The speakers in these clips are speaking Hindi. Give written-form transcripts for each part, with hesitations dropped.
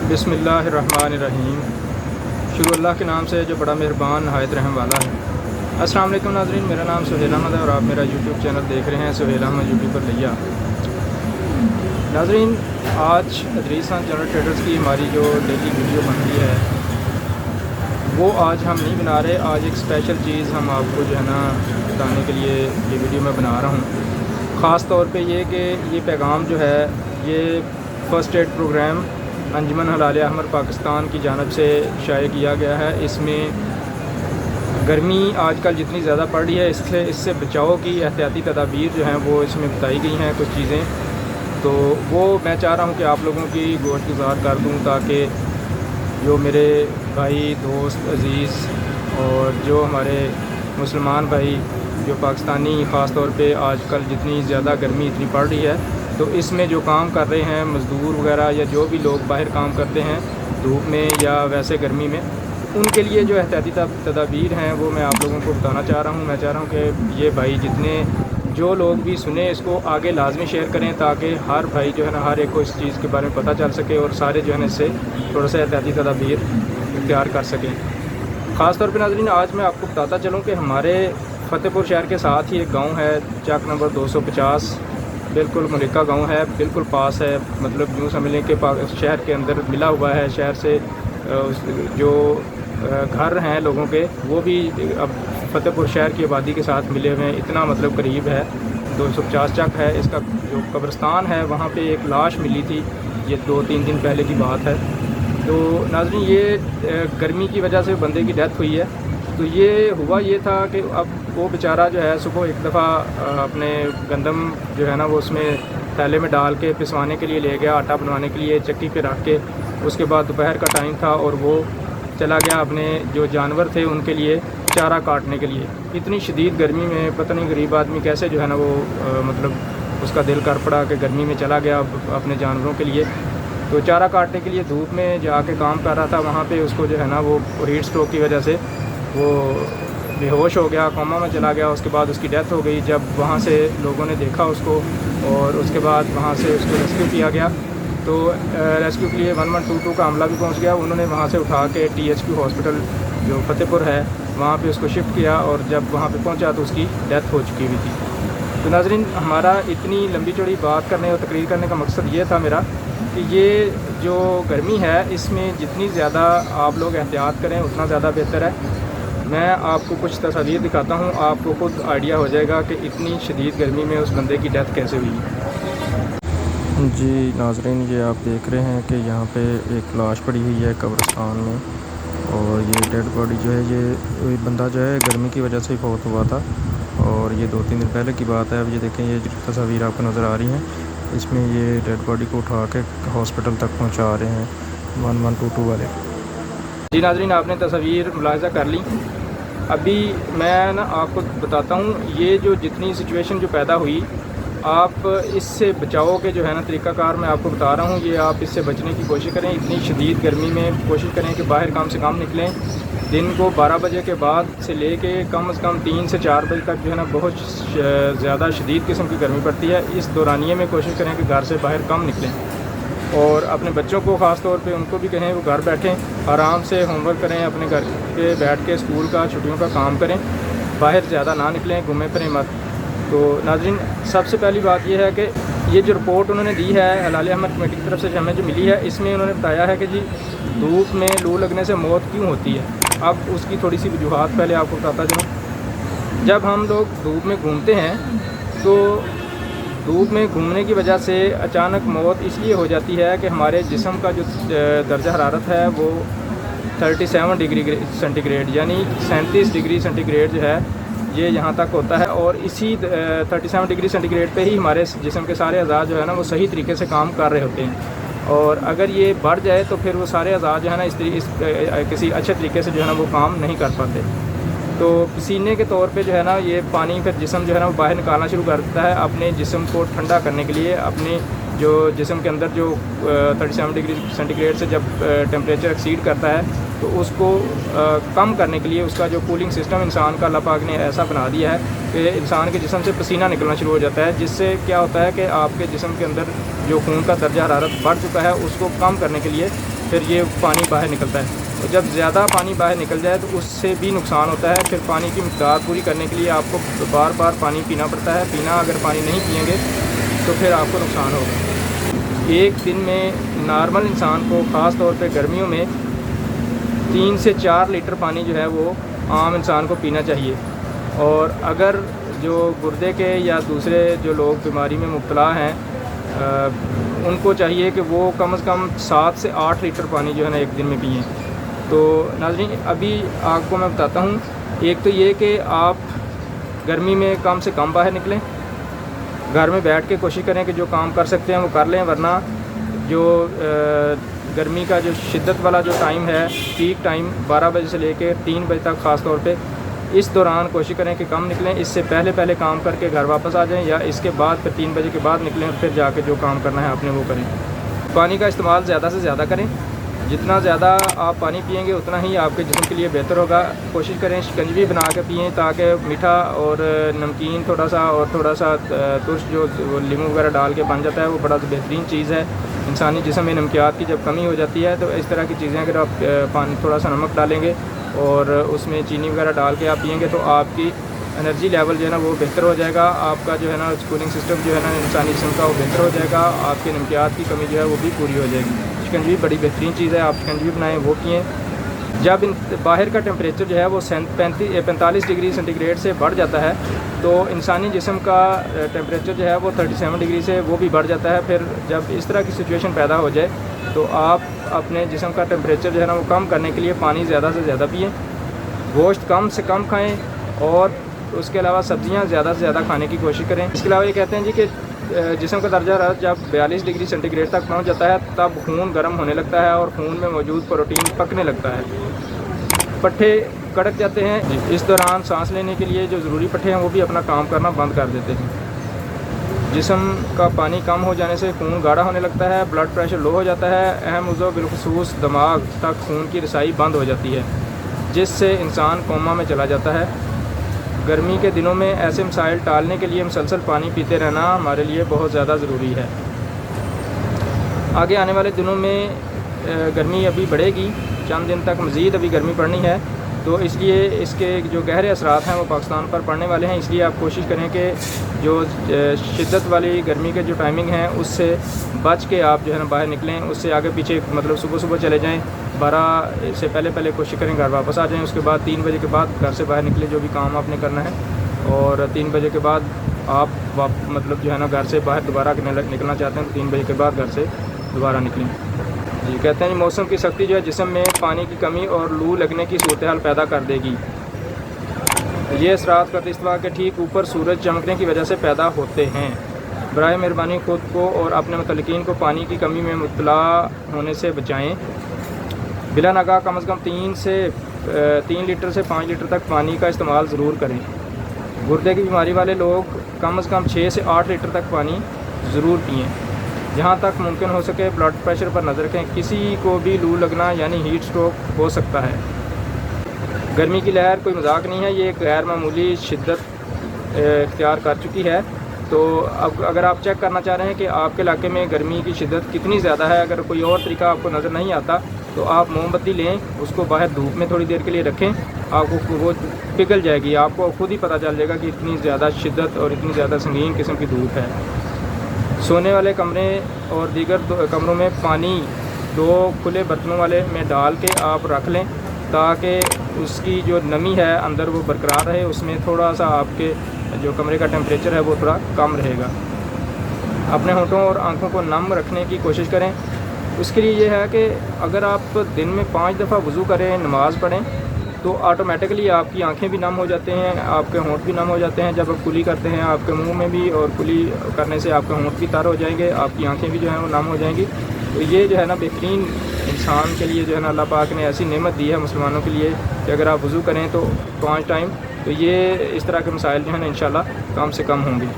बिस्मिल्लाहिर्रहमानिर्रहीम। शुरू अल्लाह के नाम से जो बड़ा मेहरबान नहायत रहम वाला है। अस्सलाम वालेकुम नाज़रीन, मेरा नाम सुहेल अहमद है और आप मेरा यूट्यूब चैनल देख रहे हैं सुहेल अहमद यूट्यूबर लिया। नाज़रीन, आज अदरीस खान जनरल ट्रेडर्स की हमारी जो डेली वीडियो बनती है वो आज हम नहीं बना रहे। आज एक स्पेशल चीज़ हम आपको जो है ना बताने के लिए ये वीडियो मैं बना रहा हूँ। ख़ास तौर पे ये कि ये पैगाम जो है ये फ़र्स्ट एड प्रोग्राम अंजुमन हलाल अहमर पाकिस्तान की जानिब से शाये किया गया है। इसमें गर्मी आजकल जितनी ज़्यादा पड़ रही है इससे बचाव की एहतियाती तदाबीर जो हैं वो इसमें बताई गई हैं कुछ चीज़ें, तो वो मैं चाह रहा हूँ कि आप लोगों की गोश गुजार कर दूँ ताकि जो मेरे भाई दोस्त अज़ीज़ और जो हमारे मुसलमान भाई जो पाकिस्तानी ख़ास तौर पे आजकल जितनी ज़्यादा गर्मी इतनी पड़ रही है तो इसमें जो काम कर रहे हैं मज़दूर वगैरह या जो भी लोग बाहर काम करते हैं धूप में या वैसे गर्मी में, उनके लिए जो एहतियाती तदाबीर हैं वो मैं आप लोगों को बताना चाह रहा हूँ। मैं चाह रहा हूँ कि ये भाई जितने जो लोग भी सुने इसको आगे लाजमी शेयर करें ताकि हर भाई जो है ना हर एक को इस चीज़ के बारे में पता चल सके और सारे जो है ना इससे थोड़ा सा एहतियाती तदाबीर इख्तियार कर सकें। ख़ास तौर पर नाज़रीन आज मैं आपको बताता चलूँ कि हमारे फ़तेहपुर शहर के साथ ही एक गाँव है चक नंबर 250, बिल्कुल मलिका गांव है, बिल्कुल पास है। मतलब यूँ समझ लें कि शहर के अंदर मिला हुआ है। शहर से जो घर हैं लोगों के वो भी अब फ़तेहपुर शहर की आबादी के साथ मिले हुए हैं, इतना मतलब करीब है। 250 चक है। इसका जो कब्रिस्तान है वहाँ पे एक लाश मिली थी, ये 2-3 दिन पहले की बात है। तो नाज़रीन ये गर्मी की वजह से बंदे की डेथ हुई है। तो ये हुआ ये था कि अब वो बेचारा जो है सुबह एक दफ़ा अपने गंदम जो है ना वो उसमें थैले में डाल के पिसवाने के लिए ले गया, आटा बनवाने के लिए चक्की पे रख के। उसके बाद दोपहर का टाइम था और वो चला गया अपने जो जानवर थे उनके लिए चारा काटने के लिए। इतनी शदीद गर्मी में पता नहीं गरीब आदमी कैसे जो है ना वो मतलब उसका दिल कर पड़ा कि गर्मी में चला गया अपने जानवरों के लिए। तो चारा काटने के लिए धूप में जाके काम कर रहा था। वहाँ पे उसको जो है ना वो हीट स्ट्रोक की वजह से वो बेहोश हो गया, कोमा में चला गया। उसके बाद उसकी डेथ हो गई। जब वहाँ से लोगों ने देखा उसको और उसके बाद वहाँ से उसको रेस्क्यू किया गया, तो रेस्क्यू के लिए 1122 का अमला भी पहुँच गया। उन्होंने वहाँ से उठा के THQ हॉस्पिटल जो फ़तेहपुर है वहाँ पे उसको शिफ्ट किया और जब वहाँ पे पहुँचा तो उसकी डेथ हो चुकी हुई थी। तो नाज़रीन हमारा इतनी लंबी चौड़ी बात करने और तकरीर करने का मकसद ये था मेरा कि ये जो गर्मी है इसमें जितनी ज़्यादा आप लोग एहतियात करें उतना ज़्यादा बेहतर है। मैं आपको कुछ तस्वीर दिखाता हूँ, आपको खुद आइडिया हो जाएगा कि इतनी शदीद गर्मी में उस बंदे की डेथ कैसे हुई। जी नाज़रीन, ये आप देख रहे हैं कि यहाँ पे एक लाश पड़ी हुई है कब्रिस्तान में और ये डेड बॉडी जो है ये बंदा जो है गर्मी की वजह से ही फौत हुआ था और ये 2-3 दिन पहले की बात है। अब ये देखें ये तस्वीर आपको नज़र आ रही हैं, इसमें ये डेड बॉडी को उठा के हॉस्पिटल तक पहुँचा रहे हैं 1122 वाले। जी नाज़रीन आपने तस्वीर मुलाहिज़ा कर ली। अभी मैं ना आपको बताता हूँ ये जो जितनी सिचुएशन जो पैदा हुई, आप इससे बचाव के जो है ना तरीक़ाकार मैं आपको बता रहा हूँ। ये आप इससे बचने की कोशिश करें। इतनी शदीद गर्मी में कोशिश करें कि बाहर कम से कम निकलें। दिन को 12 बजे के बाद से लेके कम से कम 3 से 4 बजे तक जो है ना बहुत ज़्यादा शदीद किस्म की गर्मी पड़ती है। इस दौरानिए में कोशिश करें कि घर से बाहर कम निकलें और अपने बच्चों को ख़ास तौर पे उनको भी कहें वो घर बैठें, आराम से होमवर्क करें, अपने घर पे बैठ के स्कूल का छुट्टियों का काम करें, बाहर ज़्यादा ना निकलें, घूमें फिरें मत। तो नाज़रीन सबसे पहली बात यह है कि ये जो रिपोर्ट उन्होंने दी है हलाल अहमर कमेटी की तरफ से हमें जो मिली है, इसमें उन्होंने बताया है कि जी धूप में लू लगने से मौत क्यों होती है। अब उसकी थोड़ी सी वजूहात पहले आपको बताता चलूँ। जब हम लोग धूप में घूमते हैं तो धूप में घूमने की वजह से अचानक मौत इसलिए हो जाती है कि हमारे जिस्म का जो दर्जा हरारत है वो 37 डिग्री सेंटीग्रेड यानी 37 डिग्री सेंटीग्रेड जो है ये यहाँ तक होता है। और इसी 37 डिग्री सेंटीग्रेड पे ही हमारे जिस्म के सारे अज़ा जो है ना वो सही तरीके से काम कर रहे होते हैं। और अगर ये बढ़ जाए तो फिर वो सारे अज़ा जो है ना किसी अच्छे तरीके से जो है ना वो काम नहीं कर पाते। तो पसीने के तौर पे जो है ना ये पानी फिर जिस्म जो है ना वो बाहर निकालना शुरू कर देता है अपने जिस्म को ठंडा करने के लिए। अपने जो जिस्म के अंदर जो 37 डिग्री सेंटीग्रेड से जब टेम्परेचर एक्सीड करता है तो उसको कम करने के लिए उसका जो कूलिंग सिस्टम इंसान का अल्लाह पाक ने ऐसा बना दिया है कि इंसान के जिस्म से पसीना निकलना शुरू हो जाता है, जिससे क्या होता है कि आपके जिस्म के अंदर जो खून का दर्जा हरारत बढ़ चुका है उसको कम करने के लिए फिर ये पानी बाहर निकलता है। तो जब ज़्यादा पानी बाहर निकल जाए तो उससे भी नुकसान होता है। फिर पानी की मिक़दार पूरी करने के लिए आपको बार बार पानी पीना पड़ता है। अगर पानी नहीं पिएंगे तो फिर आपको नुकसान होगा। एक दिन में नॉर्मल इंसान को ख़ास तौर पे गर्मियों में 3 से 4 लीटर पानी जो है वो आम इंसान को पीना चाहिए। और अगर जो गुर्दे के या दूसरे जो लोग बीमारी में मुब्तला हैं उनको चाहिए कि वो कम से कम 7 से 8 लीटर पानी जो है ना एक दिन में पिएँ। तो नाज़रीन, अभी आपको मैं बताता हूँ, एक तो ये कि आप गर्मी में कम से कम बाहर निकलें, घर में बैठ के कोशिश करें कि जो काम कर सकते हैं वो कर लें, वरना जो गर्मी का जो शिद्दत वाला जो टाइम है, पीक टाइम 12 बजे से लेकर 3 बजे तक ख़ास तौर पे, इस दौरान कोशिश करें कि कम निकलें। इससे पहले काम करके घर वापस आ जाएं, या इसके बाद फिर 3 बजे के बाद निकलें और फिर जाके जो काम करना है आपने वो करें। पानी का इस्तेमाल ज़्यादा से ज़्यादा करें। जितना ज़्यादा आप पानी पिएंगे उतना ही आपके जिस्म के लिए बेहतर होगा। कोशिश करें शिकंजी बना के पिएँ, ताकि मीठा और नमकीन थोड़ा सा तुर्श जो नींबू वगैरह डाल के बन जाता है, वो बड़ा बेहतरीन चीज़ है। इंसानी जिस्म में नमकियात की जब कमी हो जाती है तो इस तरह की चीज़ें अगर आप पानी थोड़ा सा नमक डालेंगे और उसमें चीनी वगैरह डाल के आप पिएंगे तो आपकी एनर्जी लेवल जो है ना वो बेहतर हो जाएगा। आपका जो है ना कूलिंग सिस्टम जो है ना इंसानी जिस्म का वो बेहतर हो जाएगा। आपके नमकियात की कमी जो है वो भी पूरी हो जाएगी। शिकंजी बड़ी बेहतरीन चीज़ है, आप शिकंजी बनाएं, वो पिएँ। जब बाहर का टेम्परेचर जो है वो 45 डिग्री सेंटीग्रेड से बढ़ जाता है तो इंसानी जिस्म का टेम्परेचर जो है वो 37 डिग्री से वो भी बढ़ जाता है। फिर जब इस तरह की सिचुएशन पैदा हो जाए तो आप अपने जिस्म का टेम्परेचर जो है ना वो कम करने के लिए पानी ज़्यादा से ज़्यादा पिएँ, गोश्त कम से कम खाएँ, और उसके अलावा सब्ज़ियाँ ज़्यादा से ज़्यादा खाने की कोशिश करें। इसके अलावा ये कहते हैं जी कि जिस्म का दर्जा हरारत जब 42 डिग्री सेंटीग्रेड तक पहुंच जाता है तब खून गर्म होने लगता है और खून में मौजूद प्रोटीन पकने लगता है, पट्ठे कड़क जाते हैं। इस दौरान सांस लेने के लिए जो ज़रूरी पट्ठे हैं वो भी अपना काम करना बंद कर देते हैं। जिस्म का पानी कम हो जाने से खून गाढ़ा होने लगता है, ब्लड प्रेशर लो हो जाता है, अहम उज़्व बिलखुसूस दिमाग तक खून की रसाई बंद हो जाती है, जिससे इंसान कोमा में चला जाता है। गर्मी के दिनों में ऐसे मसाइल टालने के लिए मुसलसल पानी पीते रहना हमारे लिए बहुत ज़्यादा ज़रूरी है। आगे आने वाले दिनों में गर्मी अभी बढ़ेगी, चंद दिन तक मज़ीद अभी गर्मी पड़नी है, तो इसलिए इसके जो गहरे असरात हैं वो पाकिस्तान पर पड़ने वाले हैं। इसलिए आप कोशिश करें कि जो शिद्दत वाली गर्मी के जो टाइमिंग है उससे बच के आप जो है ना बाहर निकलें। उससे आगे पीछे मतलब सुबह चले जाएं, 12 से पहले कोशिश करें घर वापस आ जाएं। उसके बाद 3 बजे के बाद घर से बाहर निकलें जो भी काम आपने करना है, और 3 बजे के बाद आप मतलब जो है ना घर से बाहर दोबारा निकलना चाहते हैं तो 3 बजे के बाद घर से दोबारा निकलें। जी कहते हैं मौसम की सख्ती जो है जिस्म में पानी की कमी और लू लगने की सूरत हाल पैदा कर देगी। ये असरात कर्तिस्तवा के ठीक ऊपर सूरज चमकने की वजह से पैदा होते हैं। बराए मेहरबानी ख़ुद को और अपने मुतल्लिकीन को पानी की कमी में मुब्तला होने से बचाएँ। बिला नागा कम से कम 3 लीटर से 5 लीटर तक पानी का इस्तेमाल ज़रूर करें। गुर्दे की बीमारी वाले लोग कम से कम 6 से 8 लीटर तक पानी ज़रूर पिएँ। जहाँ तक मुमकिन हो सके ब्लड प्रेशर पर नज़र रखें। किसी को भी लू लगना यानी हीट स्ट्रोक हो सकता है। गर्मी की लहर कोई मजाक नहीं है, ये गैर मामूली शिद्दत इख्तियार कर चुकी है। तो अब अगर आप चेक करना चाह रहे हैं कि आपके इलाके में गर्मी की शिद्दत कितनी ज़्यादा है, अगर कोई और तरीका आपको नज़र नहीं आता तो आप मोमबत्ती लें, उसको बाहर धूप में थोड़ी देर के लिए रखें, आपको वो पिघल जाएगी, आपको खुद ही पता चल जाएगा कि इतनी ज़्यादा शिद्दत और इतनी ज़्यादा संगीन किस्म की धूप है। सोने वाले कमरे और दीगर कमरों में पानी 2 खुले बर्तनों वाले में डाल के आप रख लें, ताकि उसकी जो नमी है अंदर वो बरकरार रहे, उसमें थोड़ा सा आपके जो कमरे का टेम्परेचर है वो थोड़ा कम रहेगा। अपने होंठों और आँखों को नम रखने की कोशिश करें। उसके लिए ये है कि अगर आप दिन में 5 दफ़ा वज़ू करें, नमाज़ पढ़ें, तो ऑटोमेटिकली आपकी आंखें भी नम हो जाते हैं, आपके होंठ भी नम हो जाते हैं। जब आप कुली करते हैं आपके मुंह में भी, और कुली करने से आपके होंठ भी तर हो जाएंगे, आपकी आंखें भी जो हैं वो नम हो जाएंगी। तो ये जो है ना बेहतरीन इंसान के लिए जो है ना अल्लाह पाक ने ऐसी नेमत दी है मुसलमानों के लिए कि अगर आप वज़ू करें तो 5 टाइम, तो ये इस तरह के मसाइल जो है ना इंशाल्लाह कम से कम होंगे।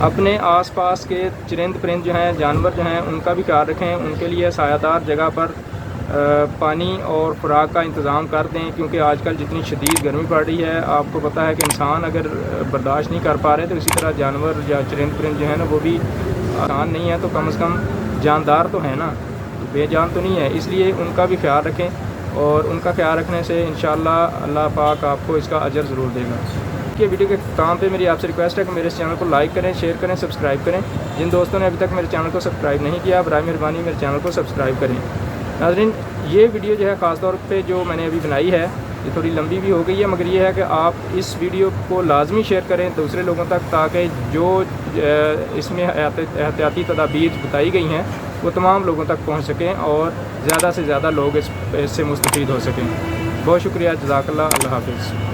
अपने आसपास के चरिंद परिंद जो हैं, जानवर जो हैं, उनका भी ख्याल रखें। उनके लिए सायादार जगह पर पानी और खुराक का इंतज़ाम कर दें, क्योंकि आजकल जितनी शदीद गर्मी पड़ रही है, आपको पता है कि इंसान अगर बर्दाश्त नहीं कर पा रहे तो इसी तरह जानवर या चरिंद परिंद जो है ना वो भी आसान नहीं है, तो कम से कम जानदार तो है ना। बेजान तो नहीं है, इसलिए उनका भी ख्याल रखें और उनका ख्याल रखने से इंशाअल्लाह अल्लाह पाक आपको इसका अजर ज़रूर देगा। कि वीडियो के अख्ताम पे मेरी आपसे रिक्वेस्ट है कि मेरे इस चैनल को लाइक करें, शेयर करें, सब्सक्राइब करें। जिन दोस्तों ने अभी तक मेरे चैनल को सब्सक्राइब नहीं किया, बराए मेहरबानी मेरे चैनल को सब्सक्राइब करें। नाज़रीन, ये वीडियो जो है ख़ास तौर पे जो मैंने अभी बनाई है ये थोड़ी लंबी भी हो गई है, मगर ये है कि आप इस वीडियो को लाजमी शेयर करें दूसरे लोगों तक, ताकि जो इसमें एहतियाती तदाबीर बताई गई हैं वो तमाम लोगों तक पहुँच सकें और ज़्यादा से ज़्यादा लोग इससे मुस्तफ़ीद हो सकें। बहुत शुक्रिया, जज़ाकल्लाह, अल्लाह हाफ़िज़।